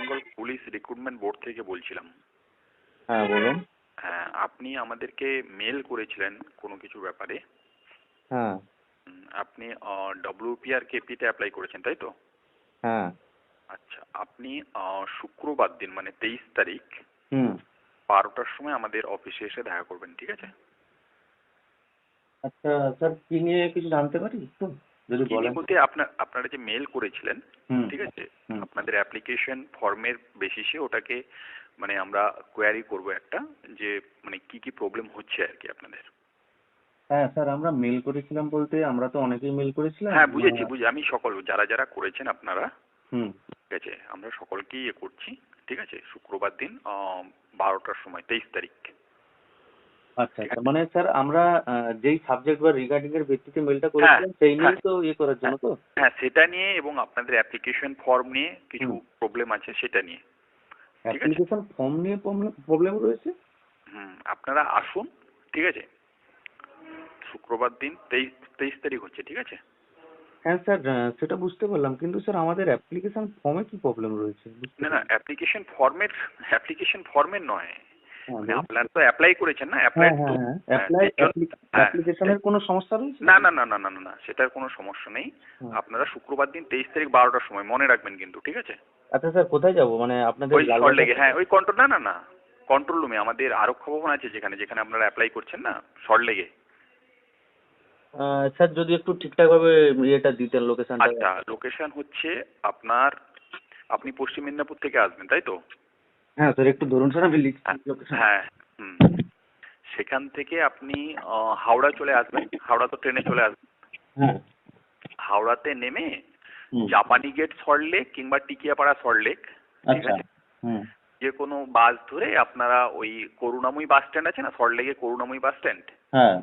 Bengal police recruitment board থেকে বলছিলাম। হ্যাঁ বলুন। হ্যাঁ, আপনি আমাদেরকে মেল করেছিলেন কোনো কিছু ব্যাপারে। হ্যাঁ আপনি ডব্লিউপিআর কেপিতে অ্যাপ্লাই করেছেন, তাই তো? হ্যাঁ। আচ্ছা, আপনি শুক্রবার দিন মানে 23 তারিখ হুম। 12টার সময় আমাদের অফিসে এসে দেখা করবেন, ঠিক আছে? আচ্ছা স্যার, কি নিয়ে কিছু জানতে পারি একটু যদি কি বলেন? নিয়ে বলতে আপনারা যে মেল করেছিলেন, হুম ঠিক আছে, হুম। আপনাদের অ্যাপ্লিকেশন ফর্মের বেসিসে ওটাকে মানে আমরা কোয়ারি করব একটা, যে মানে কি কি প্রবলেম হচ্ছে আর কি আপনাদের। হ্যাঁ স্যার, আমরা মেল করেছিলাম বলতে আমরা তো অনেকেই মেল করেছিলাম। হ্যাঁ, বুঝেছি আমি সকল যারা যারা করেছেন আপনারা, হুম। ঠিক আছে, আমরা সকলকেই ইয়ে করছি, ঠিক আছে, শুক্রবার দিন 12টার সময় 23 তারিখ। আচ্ছা ঠিক আচ্ছা, আছে। মানে স্যার আমরা যেই সাবজেক্ট বা রিগার্ডিং এর ভিত্তিতে মেলটা হ্যাঁ করেছিলাম সেই হ্যাঁ নিয়েই তো ইয়ে করার জন্য হ্যাঁ তো? হ্যাঁ, সেটা নিয়ে এবং আপনাদের অ্যাপ্লিকেশন ফর্ম নিয়ে কিছু হুম। প্রবলেম আছে সেটা নিয়ে, ঠিক আছে। অ্যাপ্লিকেশন ফর্ম নিয়ে প্রবলেম রয়েছে? আপনারা আসুন, ঠিক আছে, শুক্রবার দিন 23 তারিখ হচ্ছে, ঠিক আছে। হ্যাঁ স্যার, সেটা বুঝতে পারলাম, কিন্তু স্যার আমাদের অ্যাপ্লিকেশন ফর্মে কি প্রবলেম রয়েছে বুঝতে না না, পারলাম। অ্যাপ্লিকেশন ফর্মের নয়, হ্যাঁ মানে বলুন। আপনারা তো অ্যাপ্লাই করেছেন না, হ্যাঁ অ্যাপ্লাই তো। হ্যাঁ হ্যাঁ, হ্যাঁ, সেই জন্য। হ্যাঁ, অ্যাপ্লিকেশনের কোনো সমস্যা রয়েছে? না না না না না না না, সেটার কোনো সমস্যা নেই। হুম। আপনারা শুক্রবার দিন 23 তারিখ 12টার সময় মনে রাখবেন কিন্তু, ঠিক আছে। আচ্ছা স্যার, কোথায় যাব, মানে আপনাদের ওই লালবাজার? সল্টলেকে, হ্যাঁ ওই কন্ট্রোল, না না না, কন্ট্রোল রুমে আমাদের আরক্ষা ভবন আছে যেখানে যেখানে আপনারা অ্যাপ্লাই করছেন না, সল্টলেকে। স্যার যদি একটু ঠিকঠাক ভাবে ইয়েটা দিতেন, লোকেশনটা। আচ্ছা, লোকেশন হচ্ছে আপনার, আপনি পশ্চিম মেদিনীপুর থেকে আসবেন, তাই তো? হ্যাঁ স্যার, একটু ধরুন স্যার, আমি লিখছি হ্যাঁ লোকেশন। হ্যাঁ। হুম। সেখান থেকে আপনি হাওড়া চলে আসবেন, হাওড়া তো ট্রেনে চলে আসবেন। হ্যাঁ। হাওড়াতে নেমে হুম। জাপানি গেট সল্টলেক কিংবা টিকিয়াপাড়া সল্টলেক, ঠিক আচ্ছা। আছে, হুম। যে কোনো বাস ধরে আপনারা ওই করুণাময়ী বাস স্ট্যান্ড আছে না সল্টলেকে, করুণাময়ী বাস স্ট্যান্ড, হ্যাঁ।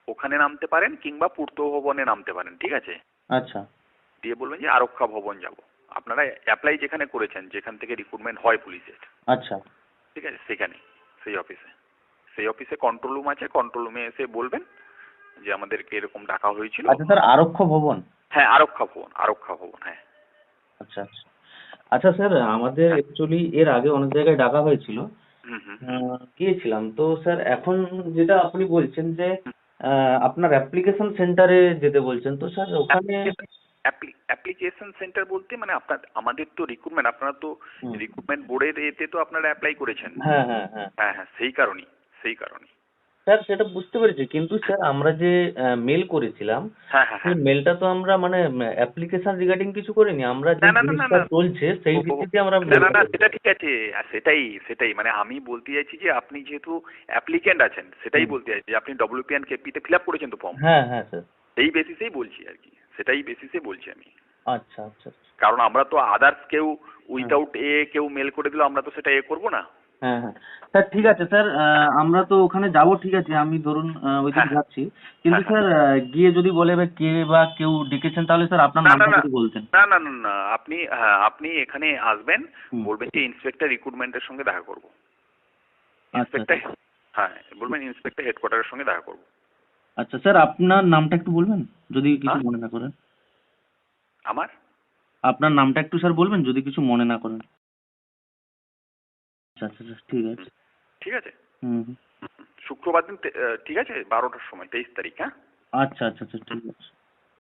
ওখানে নামতে পারেন কিংবা পূর্ত ভবনে নামতে পারেন, ঠিক আছে। আচ্ছা দিয়ে বলবেন যে আরক্ষা ভবন যাব। আপনারা অ্যাপ্লাই যেখানে করেছেন, যেখান থেকে রিক্রুটমেন্ট হয় পুলিশের, আচ্ছা। ঠিক আছে, সেখানে, সেই অফিসে কন্ট্রোল রুম আছে, কন্ট্রোল রুমে এসে বলবেন যে আমাদেরকে এরকম ডাকা হয়েছিল। আচ্ছা স্যার, আরক্ষ ভবন? হ্যাঁ, আরক্ষা ভবন, হ্যাঁ। আচ্ছা আচ্ছা। আচ্ছা স্যার, আমাদের হ্যাঁ। অ্যাকচুয়ালি এর আগে অনেক জায়গায় ডাকা হয়েছিল, হুম হুম হুম গিয়েছিলাম তো স্যার। এখন যেটা আপনি বলছেন যে হুম। আপনার অ্যাপ্লিকেশন সেন্টারে যেতে বলছেন, তো স্যার ওখানে। অ্যাপ্লিকেশন সেন্টার বলতে মানে আমাদের তো রিক্রুটমেন্ট, আপনারা তো হুম। রিক্রুটমেন্ট বোর্ডের এতে তো আপনারা অ্যাপ্লাই করেছেন। হ্যাঁ হ্যাঁ হ্যাঁ। হ্যাঁ হ্যাঁ, সেই কারণেই। স্যার সেটা বুঝতে পেরেছি, কিন্তু স্যার আমরা যে মেল করেছিলাম, হ্যাঁ হ্যাঁ সেই হ্যাঁ। মেলটা তো আমরা মানে অ্যাপ্লিকেশন রিগার্ডিং কিছু করিনি, আমরা যে না না না না জিনিসটা না। চলছে সেই ও, ও, ভিত্তিতে আমরা না না মেলটা না, করেছি। সেটা ঠিক আছে, আর সেটাই সেটাই মানে আমি বলতে চাইছি যে আপনি যেহেতু অ্যাপ্লিকেন্ট আছেন, সেটাই হুম। বলতে চাইছি যে আপনি ডব্লিউপিএন কেপিতে ফিল আপ করেছেন তো ফর্ম, হ্যাঁ হ্যাঁ স্যার। এই বেসিসেই বলছি আর কি, সেটাই বেসিসে বলছি আমি। আচ্ছা আচ্ছা আচ্ছা। কারণ আমরা তো আদার্স কেউ হুম। উইথাউট কেউ মেল করে দিল, আমরা তো সেটা করবো না। হ্যাঁ হ্যাঁ স্যার, ঠিক আছে স্যার, আমরা তো ওখানে যাব, ঠিক আছে, আমি ধরুন হ্যাঁ ওইদিকে হ্যাঁ যাচ্ছি, কিন্তু হ্যাঁ হ্যাঁ। স্যার গিয়ে যদি বলে বা কে বা কেউ ডেকেছেন, তাহলে স্যার আপনার না না নামটা না যদি বলতেন। না না না না, আপনি, হ্যাঁ আপনি এখানে আসবেন, হুম। বলবেন যে ইন্সপেক্টর রিক্রুটমেন্টের সঙ্গে দেখা করবো, আচ্ছা ইন্সপেক্টর, আচ্ছা। হ্যাঁ বলবেন ইন্সপেক্টর হেডকোয়ার্টারের সঙ্গে দেখা করবো। আচ্ছা স্যার, আপনার নামটা একটু বলবেন যদি কিছু হ্যাঁ, মনে না করেন? আমার, আপনার নামটা একটু স্যার বলবেন যদি কিছু মনে না করেন? আচ্ছা আচ্ছা আচ্ছা, ঠিক হুম, আছে। ঠিক আছে। হুম হুম। শুক্রবার দিন ঠিক আছে 12টার সময় 23 তারিখ, হ্যাঁ। আচ্ছা আচ্ছা আচ্ছা, ঠিক আছে।